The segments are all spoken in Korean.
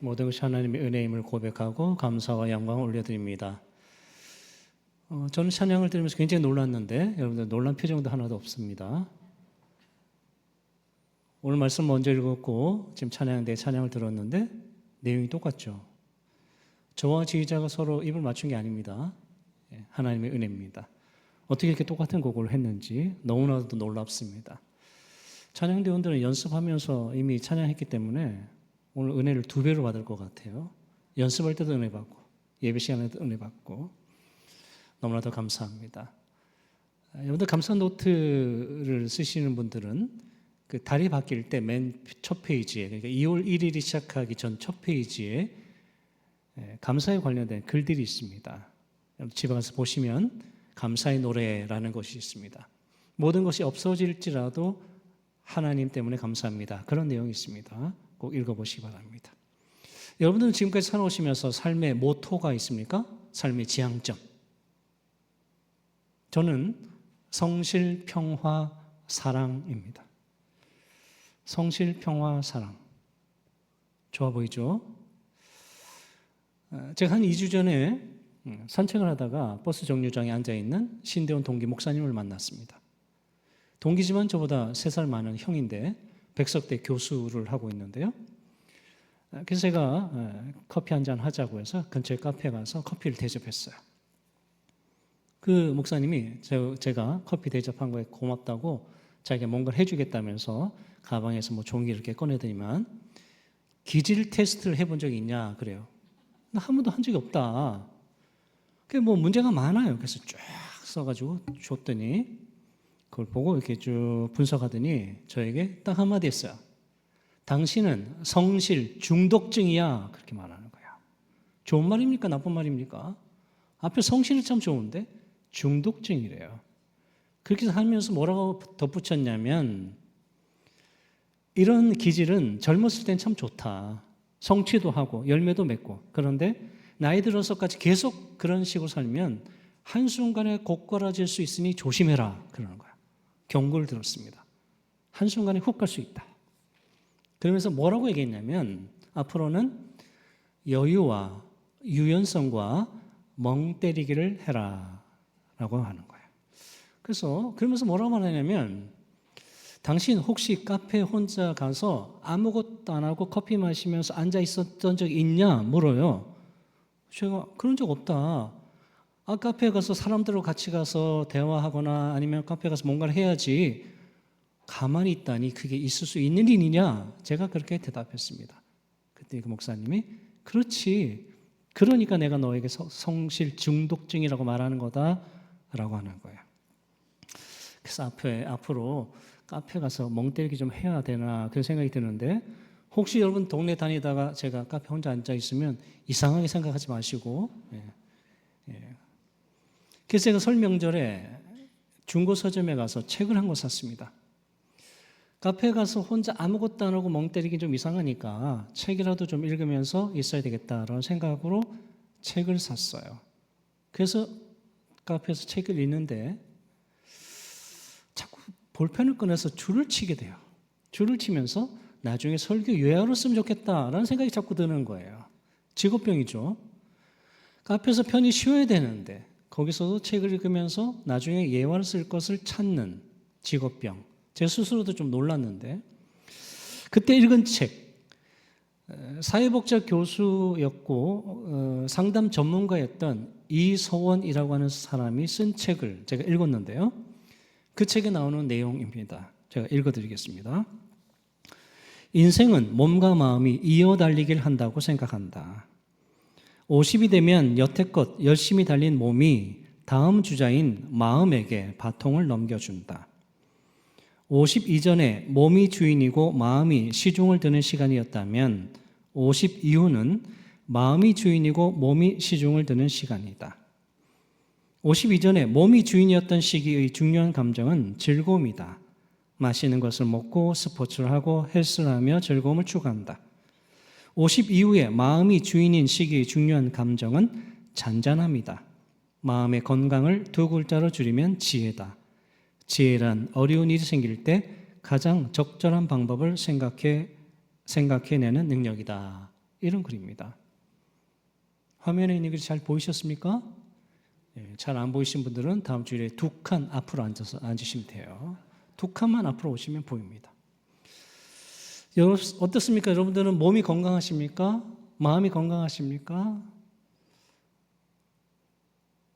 모든 것이 하나님의 은혜임을 고백하고 감사와 영광을 올려드립니다. 저는 찬양을 들으면서 굉장히 놀랐는데 여러분들 놀란 표정도 하나도 없습니다. 오늘 말씀 먼저 읽었고 지금 내 찬양을 들었는데 내용이 똑같죠. 저와 지휘자가 서로 입을 맞춘 게 아닙니다. 하나님의 은혜입니다. 어떻게 이렇게 똑같은 곡을 했는지 너무나도 놀랍습니다. 찬양대원들은 연습하면서 이미 찬양했기 때문에 오늘 은혜를 2배로 받을 것 같아요. 연습할 때도 은혜 받고 예배 시간에도 은혜 받고 너무나도 감사합니다. 여러분들 감사 노트를 쓰시는 분들은 그 달이 바뀔 때 맨 첫 페이지에, 그러니까 2월 1일이 시작하기 전 첫 페이지에 감사에 관련된 글들이 있습니다. 집에 가서 보시면 감사의 노래라는 것이 있습니다. 모든 것이 없어질지라도 하나님 때문에 감사합니다. 그런 내용이 있습니다. 꼭 읽어보시기 바랍니다. 여러분들은 지금까지 살아오시면서 삶의 모토가 있습니까? 삶의 지향점. 저는 성실, 평화, 사랑입니다. 성실, 평화, 사랑. 좋아 보이죠? 제가 한 2주 전에 산책을 하다가 버스 정류장에 앉아있는 신대원 동기 목사님을 만났습니다. 동기지만 저보다 3살 많은 형인데 백석대 교수를 하고 있는데요. 그래서 제가 커피 한잔 하자고 해서 근처에 카페에 가서 커피를 대접했어요. 그 목사님이 제가 커피 대접한 거에 고맙다고 자기가 뭔가를 해주겠다면서 가방에서 뭐 종이를 이렇게 꺼내더니만 기질 테스트를 해본 적이 있냐 그래요. 나 한 번도 한 적이 없다. 그게 뭐 문제가 많아요. 그래서 쫙 써가지고 줬더니 그걸 보고 이렇게 쭉 분석하더니 저에게 딱 한마디 했어요. 당신은 성실 중독증이야. 그렇게 말하는 거야. 좋은 말입니까? 나쁜 말입니까? 앞에 성실이 참 좋은데 중독증이래요. 그렇게 하면서 뭐라고 덧붙였냐면 이런 기질은 젊었을 땐 참 좋다. 성취도 하고 열매도 맺고 그런데 나이 들어서까지 계속 그런 식으로 살면 한순간에 곧걸어질 수 있으니 조심해라 그러는 거야. 경고를 들었습니다. 한순간에 훅 갈 수 있다. 그러면서 뭐라고 얘기했냐면 앞으로는 여유와 유연성과 멍 때리기를 해라 라고 하는 거예요. 그래서 그러면서 뭐라고 말하냐면 당신 혹시 카페에 혼자 가서 아무것도 안 하고 커피 마시면서 앉아 있었던 적 있냐 물어요. 제가 그런 적 없다. 카페에 가서 사람들하고 같이 가서 대화하거나 아니면 카페에 가서 뭔가를 해야지 가만히 있다니 그게 있을 수 있는 일이냐? 제가 그렇게 대답했습니다. 그때 그 목사님이 그렇지. 그러니까 내가 너에게 성실 중독증이라고 말하는 거다라고 하는 거예요. 그래서 앞으로 카페 가서 멍 때리기 좀 해야 되나 그런 생각이 드는데 혹시 여러분 동네 다니다가 제가 카페 혼자 앉아 있으면 이상하게 생각하지 마시고 그래서 제가 설 명절에 중고 서점에 가서 책을 한 권 샀습니다. 카페에 가서 혼자 아무것도 안 하고 멍 때리기 좀 이상하니까 책이라도 좀 읽으면서 있어야 되겠다라는 생각으로 책을 샀어요. 그래서 카페에서 책을 읽는데 자꾸 볼펜을 꺼내서 줄을 치게 돼요. 줄을 치면서 나중에 설교 요약으로 쓰면 좋겠다라는 생각이 자꾸 드는 거예요. 직업병이죠. 카페에서 편히 쉬어야 되는데 거기서도 책을 읽으면서 나중에 예화를 쓸 것을 찾는 직업병. 제 스스로도 좀 놀랐는데 그때 읽은 책 사회복지학 교수였고 상담 전문가였던 이서원이라고 하는 사람이 쓴 책을 제가 읽었는데요. 그 책에 나오는 내용입니다. 제가 읽어드리겠습니다. 인생은 몸과 마음이 이어달리기를 한다고 생각한다. 50이 되면 여태껏 열심히 달린 몸이 다음 주자인 마음에게 바통을 넘겨준다. 50 이전에 몸이 주인이고 마음이 시중을 드는 시간이었다면 50 이후는 마음이 주인이고 몸이 시중을 드는 시간이다. 50 이전에 몸이 주인이었던 시기의 중요한 감정은 즐거움이다. 맛있는 것을 먹고 스포츠를 하고 헬스를 하며 즐거움을 추구한다. 50 이후에 마음이 주인인 시기의 중요한 감정은 잔잔함이다. 마음의 건강을 2글자로 줄이면 지혜다. 지혜란 어려운 일이 생길 때 가장 적절한 방법을 생각해내는 능력이다 이런 글입니다. 화면에 있는 글이 잘 보이셨습니까? 잘 안 보이신 분들은 다음 주일에 2칸 앞으로 앉으시면 돼요. 2칸만 앞으로 오시면 보입니다. 여러분 어떻습니까? 여러분들은 몸이 건강하십니까? 마음이 건강하십니까?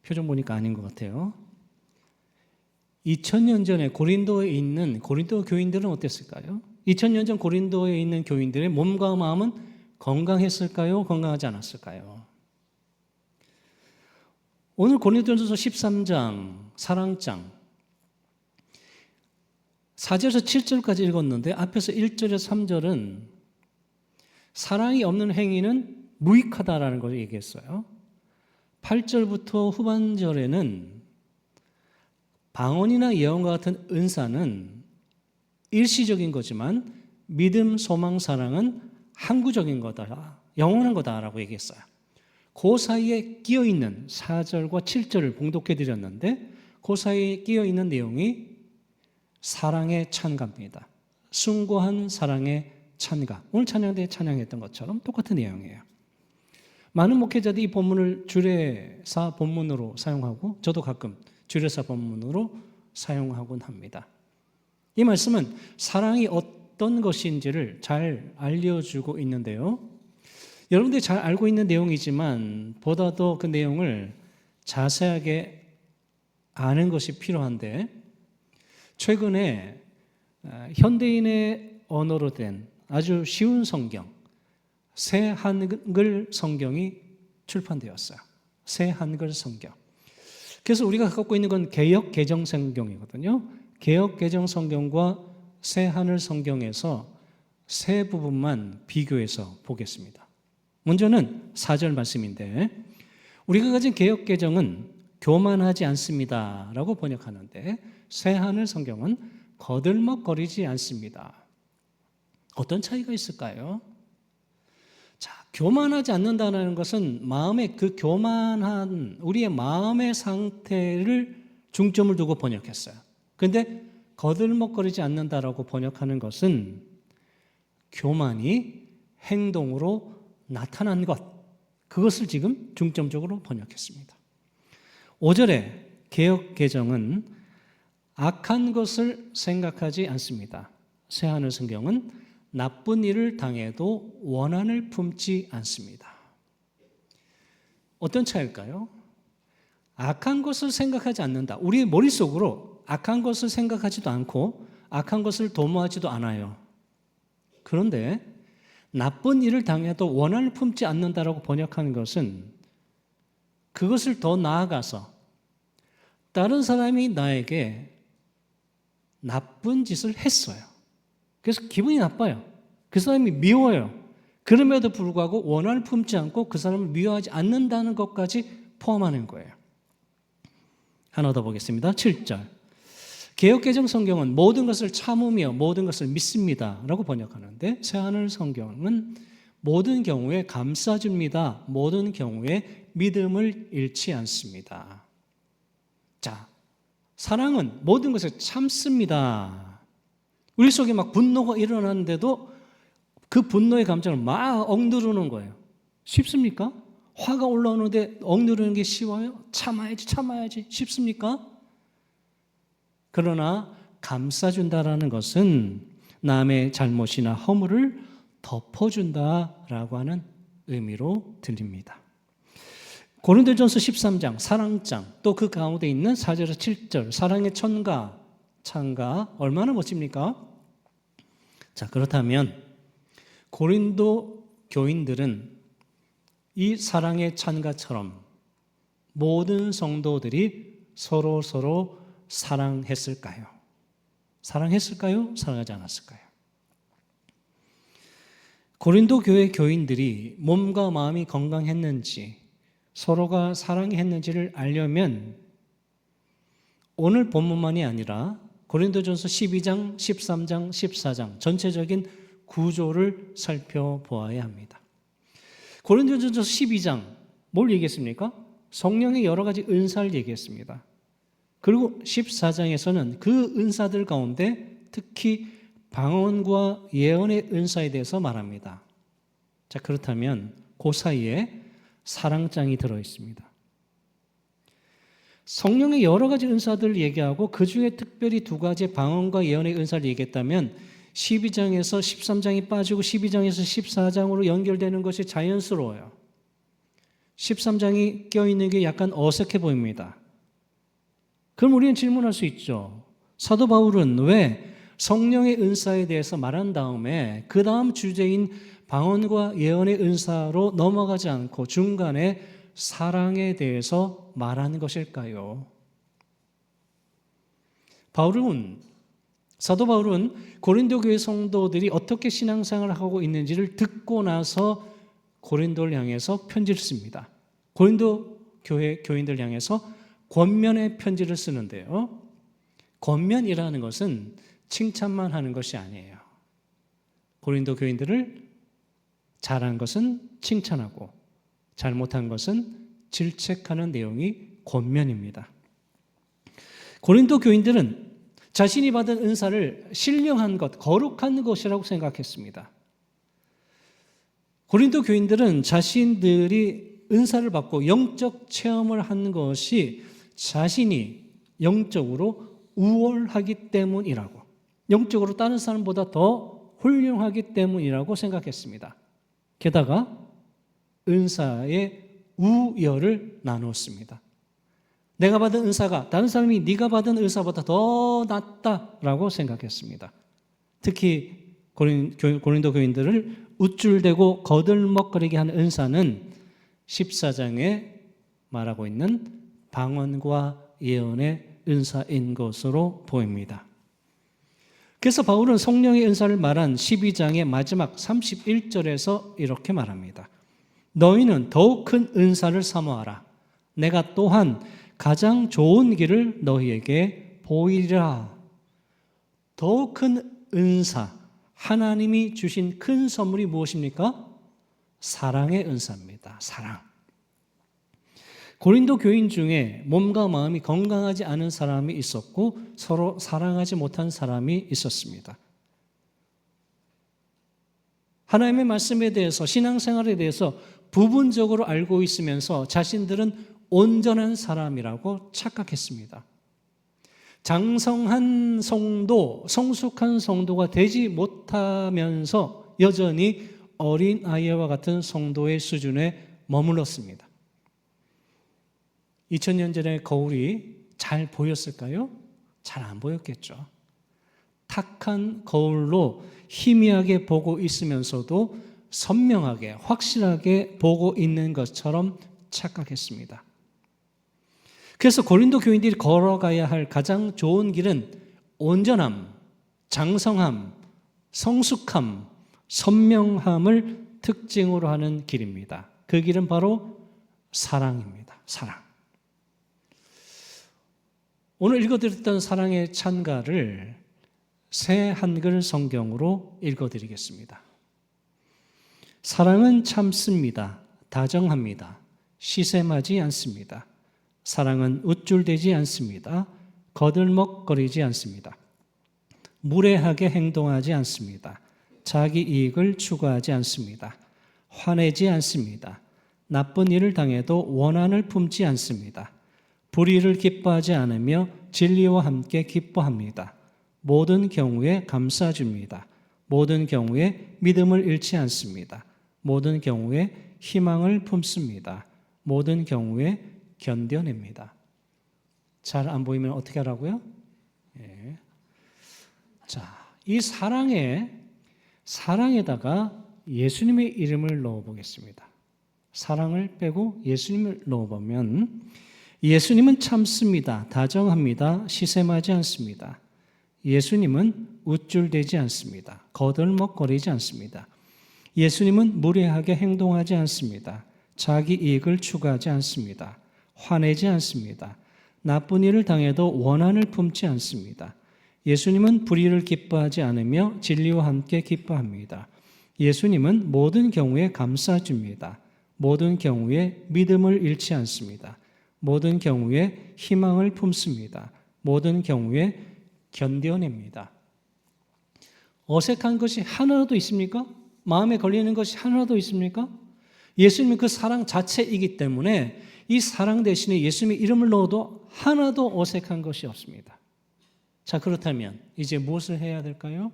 표정 보니까 아닌 것 같아요. 2000년 전에 고린도에 있는 고린도 교인들은 어땠을까요? 2000년 전 고린도에 있는 교인들의 몸과 마음은 건강했을까요? 건강하지 않았을까요? 오늘 고린도전서 13장 사랑장 4절에서 7절까지 읽었는데 앞에서 1절에서 3절은 사랑이 없는 행위는 무익하다라는 걸 얘기했어요. 8절부터 후반절에는 방언이나 예언과 같은 은사는 일시적인 거지만 믿음, 소망, 사랑은 항구적인 거다, 영원한 거다라고 얘기했어요. 그 사이에 끼어있는 4절과 7절을 봉독해 드렸는데 그 사이에 끼어있는 내용이 사랑의 찬가입니다. 숭고한 사랑의 찬가. 오늘 찬양 때 찬양했던 것처럼 똑같은 내용이에요. 많은 목회자들이 이 본문을 주례사 본문으로 사용하고 저도 가끔 주례사 본문으로 사용하곤 합니다. 이 말씀은 사랑이 어떤 것인지를 잘 알려주고 있는데요. 여러분들이 잘 알고 있는 내용이지만 보다도 그 내용을 자세하게 아는 것이 필요한데 최근에 현대인의 언어로 된 아주 쉬운 성경, 새 한글 성경이 출판되었어요. 새 한글 성경. 그래서 우리가 갖고 있는 건 개역 개정 성경이거든요. 개역 개정 성경과 새 한글 성경에서 세 부분만 비교해서 보겠습니다. 먼저는 4절 말씀인데 우리가 가진 개역 개정은 교만하지 않습니다 라고 번역하는데 새 한글 성경은 거들먹거리지 않습니다. 어떤 차이가 있을까요? 자, 교만하지 않는다는 것은 마음의 그 교만한 우리의 마음의 상태를 중점을 두고 번역했어요. 그런데 거들먹거리지 않는다라고 번역하는 것은 교만이 행동으로 나타난 것, 그것을 지금 중점적으로 번역했습니다. 5절에 개역 개정은 악한 것을 생각하지 않습니다. 새하늘 성경은 나쁜 일을 당해도 원한을 품지 않습니다. 어떤 차이일까요? 악한 것을 생각하지 않는다. 우리의 머릿속으로 악한 것을 생각하지도 않고 악한 것을 도모하지도 않아요. 그런데 나쁜 일을 당해도 원한을 품지 않는다라고 번역하는 것은 그것을 더 나아가서 다른 사람이 나에게 나쁜 짓을 했어요. 그래서 기분이 나빠요. 그 사람이 미워요. 그럼에도 불구하고 원한을 품지 않고 그 사람을 미워하지 않는다는 것까지 포함하는 거예요. 하나 더 보겠습니다. 7절. 개역개정 성경은 모든 것을 참으며 모든 것을 믿습니다 라고 번역하는데 새하늘 성경은 모든 경우에 감싸줍니다. 모든 경우에 믿음을 잃지 않습니다. 자, 사랑은 모든 것을 참습니다. 우리 속에 막 분노가 일어나는데도 그 분노의 감정을 막 억누르는 거예요. 쉽습니까? 화가 올라오는데 억누르는 게 쉬워요? 참아야지 쉽습니까? 그러나 감싸준다라는 것은 남의 잘못이나 허물을 덮어준다라고 하는 의미로 들립니다. 고린도전서 13장 사랑장 또 그 가운데 있는 4절에서 7절 사랑의 찬가 얼마나 멋집니까? 자, 그렇다면 고린도 교인들은 이 사랑의 찬가처럼 모든 성도들이 서로 사랑했을까요? 사랑했을까요? 사랑하지 않았을까요? 고린도 교회 교인들이 몸과 마음이 건강했는지 서로가 사랑했는지를 알려면 오늘 본문만이 아니라 고린도전서 12장, 13장, 14장 전체적인 구조를 살펴보아야 합니다. 고린도전서 12장 뭘 얘기했습니까? 성령의 여러 가지 은사를 얘기했습니다. 그리고 14장에서는 그 은사들 가운데 특히 방언과 예언의 은사에 대해서 말합니다. 자, 그렇다면 그 사이에 사랑장이 들어 있습니다. 성령의 여러 가지 은사들을 얘기하고 그 중에 특별히 두 가지 방언과 예언의 은사를 얘기했다면 12장에서 13장이 빠지고 12장에서 14장으로 연결되는 것이 자연스러워요. 13장이 껴있는 게 약간 어색해 보입니다. 그럼 우리는 질문할 수 있죠. 사도 바울은 왜 성령의 은사에 대해서 말한 다음에 그 다음 주제인 방언과 예언의 은사로 넘어가지 않고 중간에 사랑에 대해서 말하는 것일까요? 사도 바울은 고린도 교회 성도들이 어떻게 신앙생활을 하고 있는지를 듣고 나서 고린도를 향해서 편지를 씁니다. 고린도 교회 교인들 향해서 권면의 편지를 쓰는데요. 권면이라는 것은 칭찬만 하는 것이 아니에요. 고린도 교인들을 잘한 것은 칭찬하고 잘못한 것은 질책하는 내용이 권면입니다. 고린도 교인들은 자신이 받은 은사를 신령한 것, 거룩한 것이라고 생각했습니다. 고린도 교인들은 자신들이 은사를 받고 영적 체험을 한 것이 자신이 영적으로 우월하기 때문이라고, 영적으로 다른 사람보다 더 훌륭하기 때문이라고 생각했습니다. 게다가 은사의 우열을 나누었습니다. 내가 받은 은사가 다른 사람이 네가 받은 은사보다 더 낫다라고 생각했습니다. 특히 고린도 교인들을 우쭐대고 거들먹거리게 하는 은사는 14장에 말하고 있는 방언과 예언의 은사인 것으로 보입니다. 그래서 바울은 성령의 은사를 말한 12장의 마지막 31절에서 이렇게 말합니다. 너희는 더욱 큰 은사를 사모하라. 내가 또한 가장 좋은 길을 너희에게 보이리라. 더욱 큰 은사, 하나님이 주신 큰 선물이 무엇입니까? 사랑의 은사입니다. 사랑. 고린도 교인 중에 몸과 마음이 건강하지 않은 사람이 있었고 서로 사랑하지 못한 사람이 있었습니다. 하나님의 말씀에 대해서, 신앙생활에 대해서 부분적으로 알고 있으면서 자신들은 온전한 사람이라고 착각했습니다. 장성한 성도, 성숙한 성도가 되지 못하면서 여전히 어린 아이와 같은 성도의 수준에 머물렀습니다. 2000년 전에 거울이 잘 보였을까요? 잘 안 보였겠죠. 탁한 거울로 희미하게 보고 있으면서도 선명하게, 확실하게 보고 있는 것처럼 착각했습니다. 그래서 고린도 교인들이 걸어가야 할 가장 좋은 길은 온전함, 장성함, 성숙함, 선명함을 특징으로 하는 길입니다. 그 길은 바로 사랑입니다. 사랑. 오늘 읽어드렸던 사랑의 찬가를 새 한글 성경으로 읽어드리겠습니다. 사랑은 참습니다. 다정합니다. 시샘하지 않습니다. 사랑은 우쭐대지 않습니다. 거들먹거리지 않습니다. 무례하게 행동하지 않습니다. 자기 이익을 추구하지 않습니다. 화내지 않습니다. 나쁜 일을 당해도 원한을 품지 않습니다. 불의를 기뻐하지 않으며 진리와 함께 기뻐합니다. 모든 경우에 감싸줍니다. 모든 경우에 믿음을 잃지 않습니다. 모든 경우에 희망을 품습니다. 모든 경우에 견뎌냅니다. 잘 안 보이면 어떻게 하라고요? 예. 자, 이 사랑에다가 예수님의 이름을 넣어보겠습니다. 사랑을 빼고 예수님을 넣어보면 예수님은 참습니다. 다정합니다. 시샘하지 않습니다. 예수님은 우쭐대지 않습니다. 거들먹거리지 않습니다. 예수님은 무례하게 행동하지 않습니다. 자기 이익을 추구하지 않습니다. 화내지 않습니다. 나쁜 일을 당해도 원한을 품지 않습니다. 예수님은 불의를 기뻐하지 않으며 진리와 함께 기뻐합니다. 예수님은 모든 경우에 감싸줍니다. 모든 경우에 믿음을 잃지 않습니다. 모든 경우에 희망을 품습니다. 모든 경우에 견뎌냅니다. 어색한 것이 하나라도 있습니까? 마음에 걸리는 것이 하나도 있습니까? 예수님이 그 사랑 자체이기 때문에 이 사랑 대신에 예수님의 이름을 넣어도 하나도 어색한 것이 없습니다. 자, 그렇다면 이제 무엇을 해야 될까요?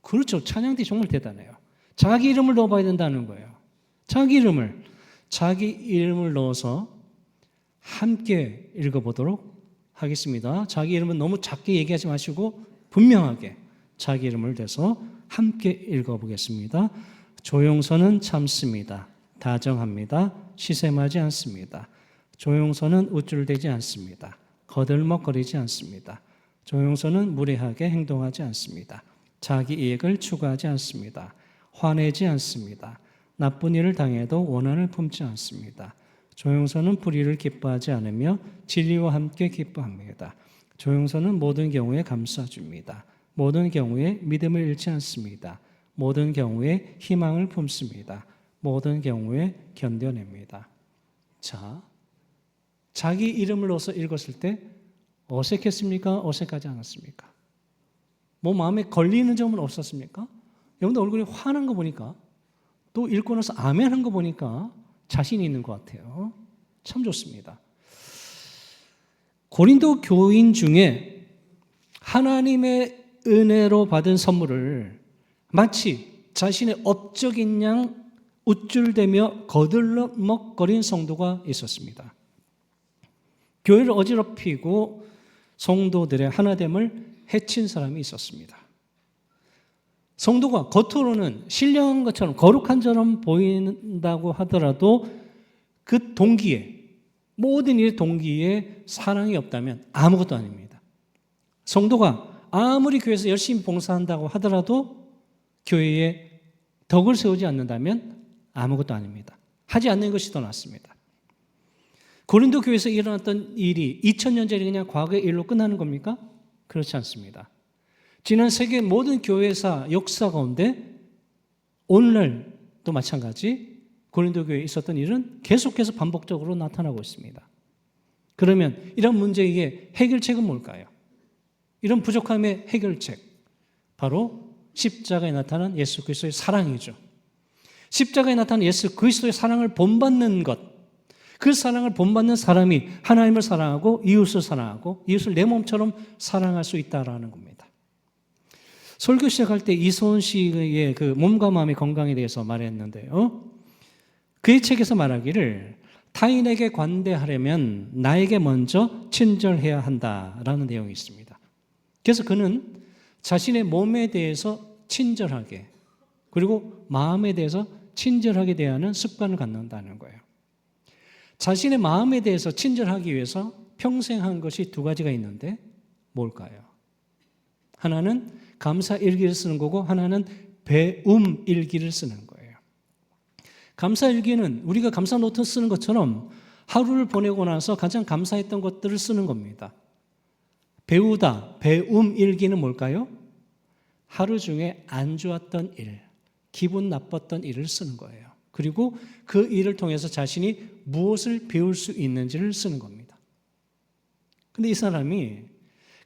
그렇죠. 찬양대 정말 대단해요. 자기 이름을 넣어봐야 된다는 거예요. 자기 이름을 넣어서 함께 읽어보도록 하겠습니다. 자기 이름은 너무 작게 얘기하지 마시고 분명하게 자기 이름을 대서 함께 읽어보겠습니다. 조용서는 참습니다. 다정합니다. 시샘하지 않습니다. 조용서는 우쭐대지 않습니다. 거들먹거리지 않습니다. 조용서는 무례하게 행동하지 않습니다. 자기 이익을 추구하지 않습니다. 화내지 않습니다. 나쁜 일을 당해도 원한을 품지 않습니다. 조용서는 불의를 기뻐하지 않으며 진리와 함께 기뻐합니다. 조용서는 모든 경우에 감싸줍니다. 모든 경우에 믿음을 잃지 않습니다. 모든 경우에 희망을 품습니다. 모든 경우에 견뎌냅니다. 자, 자기 이름을 넣어서 읽었을 때 어색했습니까? 어색하지 않았습니까? 뭐 마음에 걸리는 점은 없었습니까? 여러분들 얼굴이 환한 거 보니까 또 읽고 나서 아멘 한 거 보니까 자신이 있는 것 같아요. 참 좋습니다. 고린도 교인 중에 하나님의 은혜로 받은 선물을 마치 자신의 업적인 양 우쭐대며 거들먹거린 성도가 있었습니다. 교회를 어지럽히고 성도들의 하나됨을 해친 사람이 있었습니다. 성도가 겉으로는 신령한 것처럼 거룩한 것처럼 보인다고 하더라도 그 동기에, 모든 일의 동기에 사랑이 없다면 아무것도 아닙니다. 성도가 아무리 교회에서 열심히 봉사한다고 하더라도 교회에 덕을 세우지 않는다면 아무것도 아닙니다. 하지 않는 것이 더 낫습니다. 고린도 교회에서 일어났던 일이 2000년 전에 그냥 과거의 일로 끝나는 겁니까? 그렇지 않습니다. 지난 세계 모든 교회사 역사 가운데 오늘날도 마찬가지 고린도 교회에 있었던 일은 계속해서 반복적으로 나타나고 있습니다. 그러면 이런 문제의 해결책은 뭘까요? 이런 부족함의 해결책, 바로 십자가에 나타난 예수 그리스도의 사랑이죠. 십자가에 나타난 예수 그리스도의 사랑을 본받는 것, 그 사랑을 본받는 사람이 하나님을 사랑하고 이웃을 사랑하고 이웃을 내 몸처럼 사랑할 수 있다라는 겁니다. 설교 시작할 때 이소은 씨의 그 몸과 마음의 건강에 대해서 말했는데요. 그의 책에서 말하기를 타인에게 관대하려면 나에게 먼저 친절해야 한다라는 내용이 있습니다. 그래서 그는 자신의 몸에 대해서 친절하게 그리고 마음에 대해서 친절하게 대하는 습관을 갖는다는 거예요. 자신의 마음에 대해서 친절하기 위해서 평생 한 것이 두 가지가 있는데 뭘까요? 하나는 감사 일기를 쓰는 거고 하나는 배움 일기를 쓰는 거예요. 감사 일기는 우리가 감사 노트 쓰는 것처럼 하루를 보내고 나서 가장 감사했던 것들을 쓰는 겁니다. 배우다, 배움 일기는 뭘까요? 하루 중에 안 좋았던 일, 기분 나빴던 일을 쓰는 거예요. 그리고 그 일을 통해서 자신이 무엇을 배울 수 있는지를 쓰는 겁니다. 근데 이 사람이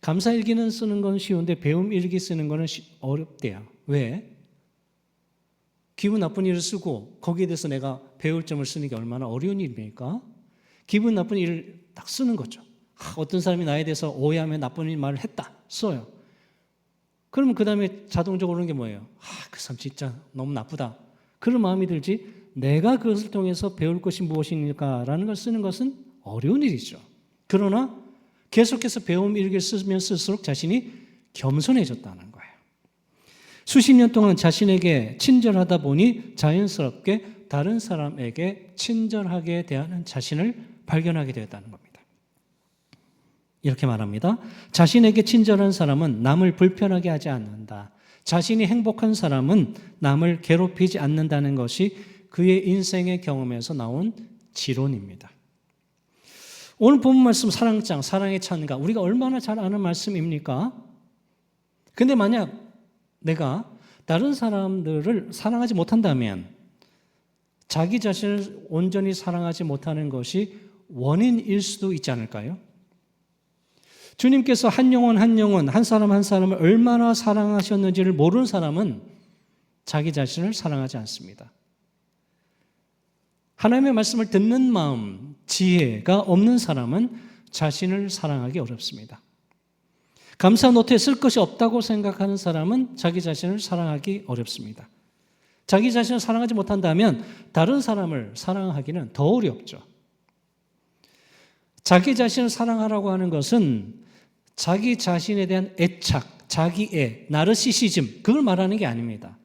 감사일기는 쓰는 건 쉬운데 배움일기 쓰는 거는 어렵대요. 왜? 기분 나쁜 일을 쓰고 거기에 대해서 내가 배울 점을 쓰는 게 얼마나 어려운 일입니까? 기분 나쁜 일을 딱 쓰는 거죠. 어떤 사람이 나에 대해서 오해하며 나쁜 말을 했다. 써요. 그러면 그 다음에 자동적으로 오는 게 뭐예요? 그 사람 진짜 너무 나쁘다. 그런 마음이 들지 내가 그것을 통해서 배울 것이 무엇입니까라는 걸 쓰는 것은 어려운 일이죠. 그러나 계속해서 배움 일기를 쓰면 쓸수록 자신이 겸손해졌다는 거예요. 수십 년 동안 자신에게 친절하다 보니 자연스럽게 다른 사람에게 친절하게 대하는 자신을 발견하게 되었다는 겁니다. 이렇게 말합니다. 자신에게 친절한 사람은 남을 불편하게 하지 않는다. 자신이 행복한 사람은 남을 괴롭히지 않는다는 것이 그의 인생의 경험에서 나온 지론입니다. 오늘 본 말씀 사랑장, 사랑의 찬가, 우리가 얼마나 잘 아는 말씀입니까? 근데 만약 내가 다른 사람들을 사랑하지 못한다면 자기 자신을 온전히 사랑하지 못하는 것이 원인일 수도 있지 않을까요? 주님께서 한 영혼 한 영혼, 한 사람 한 사람을 얼마나 사랑하셨는지를 모르는 사람은 자기 자신을 사랑하지 않습니다. 하나님의 말씀을 듣는 마음, 지혜가 없는 사람은 자신을 사랑하기 어렵습니다. 감사 노트에 쓸 것이 없다고 생각하는 사람은 자기 자신을 사랑하기 어렵습니다. 자기 자신을 사랑하지 못한다면 다른 사람을 사랑하기는 더 어렵죠. 자기 자신을 사랑하라고 하는 것은 자기 자신에 대한 애착, 자기애, 나르시시즘, 그걸 말하는 게 아닙니다.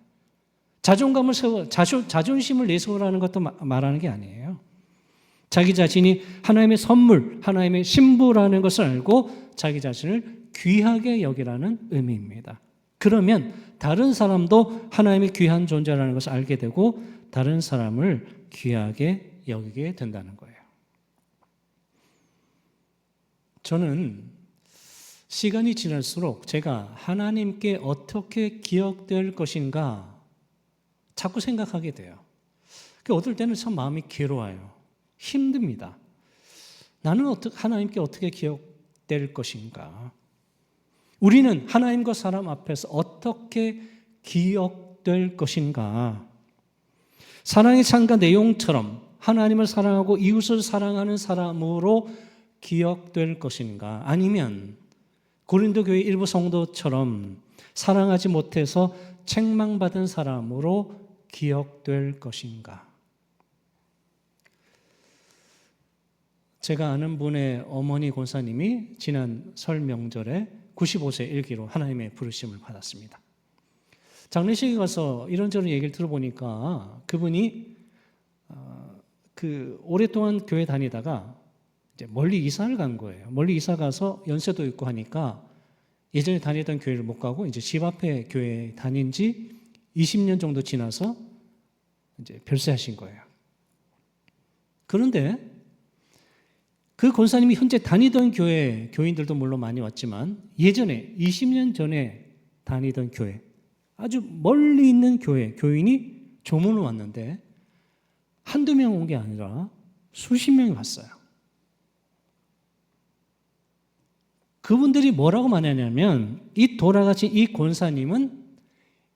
자존감을 자존심을 내세우라는 것도 말하는 게 아니에요. 자기 자신이 하나님의 선물, 하나님의 신부라는 것을 알고 자기 자신을 귀하게 여기라는 의미입니다. 그러면 다른 사람도 하나님의 귀한 존재라는 것을 알게 되고 다른 사람을 귀하게 여기게 된다는 거예요. 저는 시간이 지날수록 제가 하나님께 어떻게 기억될 것인가 자꾸 생각하게 돼요. 어떨 때는 참 마음이 괴로워요. 힘듭니다. 나는 하나님께 어떻게 기억될 것인가? 우리는 하나님과 사람 앞에서 어떻게 기억될 것인가? 사랑의 찬가 내용처럼 하나님을 사랑하고 이웃을 사랑하는 사람으로 기억될 것인가? 아니면 고린도 교회 일부 성도처럼 사랑하지 못해서 책망받은 사람으로 기억될 것인가? 제가 아는 분의 어머니 권사님이 지난 설 명절에 95세 일기로 하나님의 부르심을 받았습니다. 장례식에 가서 이런저런 얘기를 들어보니까 그분이 오랫동안 교회 다니다가 이제 멀리 이사를 간 거예요. 멀리 이사 가서 연세도 있고 하니까 예전에 다니던 교회를 못 가고 이제 집 앞에 교회 다닌 지 20년 정도 지나서 이제 별세하신 거예요. 그런데 그 권사님이 현재 다니던 교회 교인들도 물론 많이 왔지만 예전에 20년 전에 다니던 교회, 아주 멀리 있는 교회 교인이 조문을 왔는데 한두 명 온 게 아니라 수십 명이 왔어요. 그분들이 뭐라고 말하냐면 이 돌아가신 이 권사님은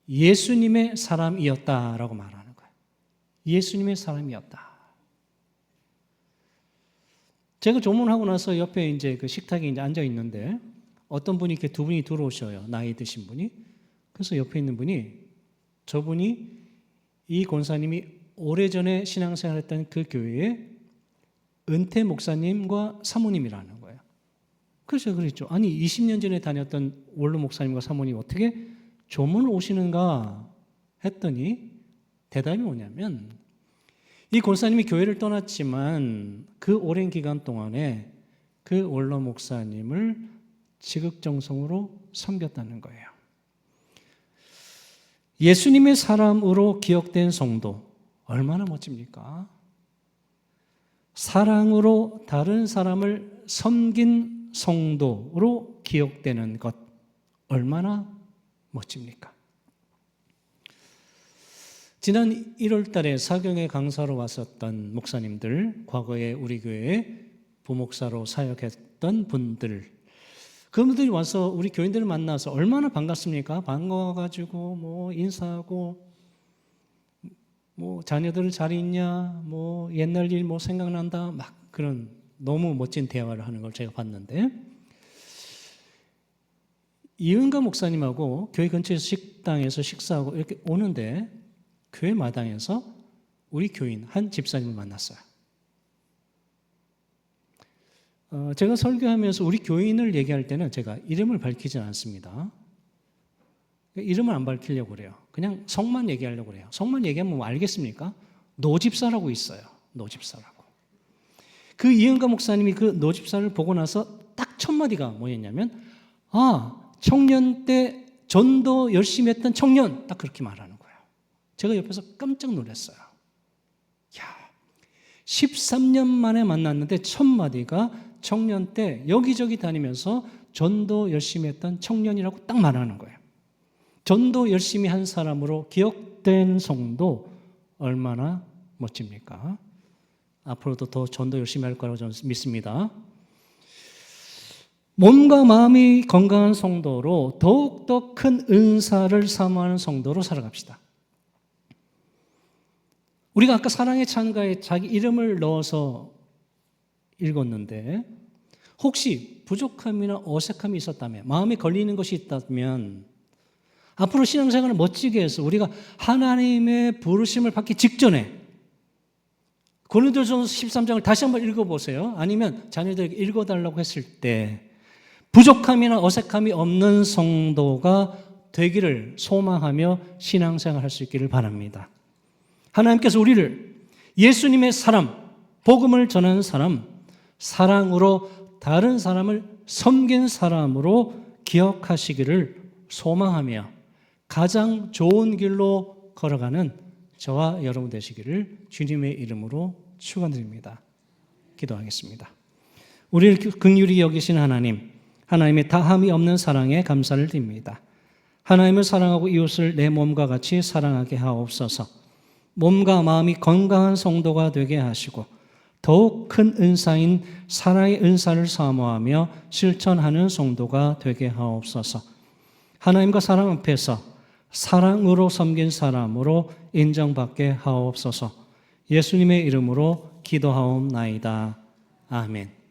예수님의 사람이었다라고 말하는 거예요. 예수님의 사람이었다. 제가 조문하고 나서 옆에 이제 그 식탁에 이제 앉아 있는데 어떤 분이 이렇게 두 분이 들어오셔요. 나이 드신 분이. 그래서 옆에 있는 분이 저분이 이 권사님이 오래전에 신앙생활했던 그 교회의 은퇴 목사님과 사모님이라는 거예요. 그래서 제가 그랬죠. 아니 20년 전에 다녔던 원로 목사님과 사모님 어떻게 조문을 오시는가 했더니 대답이 뭐냐면 이 권사님이 교회를 떠났지만 그 오랜 기간 동안에 그 원로 목사님을 지극정성으로 섬겼다는 거예요. 예수님의 사람으로 기억된 성도 얼마나 멋집니까? 사랑으로 다른 사람을 섬긴 성도로 기억되는 것 얼마나 멋집니까? 지난 1월 달에 사경에 강사로 왔었던 목사님들, 과거에 우리 교회에 부목사로 사역했던 분들, 그분들이 와서 우리 교인들을 만나서 얼마나 반갑습니까? 반가워가지고 뭐 인사하고 뭐 자녀들 잘 있냐, 뭐 옛날 일 뭐 생각난다, 막 그런 너무 멋진 대화를 하는 걸 제가 봤는데 이은가 목사님하고 교회 근처에서 식당에서 식사하고 이렇게 오는데 교회 마당에서 우리 교인 한 집사님을 만났어요. 제가 설교하면서 우리 교인을 얘기할 때는 제가 이름을 밝히지 않습니다. 이름을 안 밝히려고 그래요. 그냥 성만 얘기하려고 그래요. 성만 얘기하면 뭐 알겠습니까? 노집사라고 있어요. 노집사라고. 그 이은가 목사님이 그 노집사를 보고 나서 딱 첫 마디가 뭐였냐면 청년 때 전도 열심히 했던 청년, 딱 그렇게 말하는 거예요. 제가 옆에서 깜짝 놀랐어요. 13년 만에 만났는데 첫 마디가 청년 때 여기저기 다니면서 전도 열심히 했던 청년이라고 딱 말하는 거예요. 전도 열심히 한 사람으로 기억된 성도 얼마나 멋집니까? 앞으로도 더 전도 열심히 할 거라고 저는 믿습니다. 몸과 마음이 건강한 성도로 더욱더 큰 은사를 사모하는 성도로 살아갑시다. 우리가 아까 사랑의 찬가에 자기 이름을 넣어서 읽었는데 혹시 부족함이나 어색함이 있었다면, 마음에 걸리는 것이 있다면 앞으로 신앙생활을 멋지게 해서 우리가 하나님의 부르심을 받기 직전에 고린도전서 13장을 다시 한번 읽어보세요. 아니면 자녀들에게 읽어달라고 했을 때 부족함이나 어색함이 없는 성도가 되기를 소망하며 신앙생활할 수 있기를 바랍니다. 하나님께서 우리를 예수님의 사람, 복음을 전하는 사람, 사랑으로 다른 사람을 섬긴 사람으로 기억하시기를 소망하며 가장 좋은 길로 걸어가는 저와 여러분 되시기를 주님의 이름으로 축원드립니다. 기도하겠습니다. 우리를 긍휼히 여기신 하나님, 하나님의 다함이 없는 사랑에 감사를 드립니다. 하나님을 사랑하고 이웃을 내 몸과 같이 사랑하게 하옵소서. 몸과 마음이 건강한 성도가 되게 하시고 더욱 큰 은사인 사랑의 은사를 사모하며 실천하는 성도가 되게 하옵소서. 하나님과 사람 앞에서 사랑으로 섬긴 사람으로 인정받게 하옵소서. 예수님의 이름으로 기도하옵나이다. 아멘.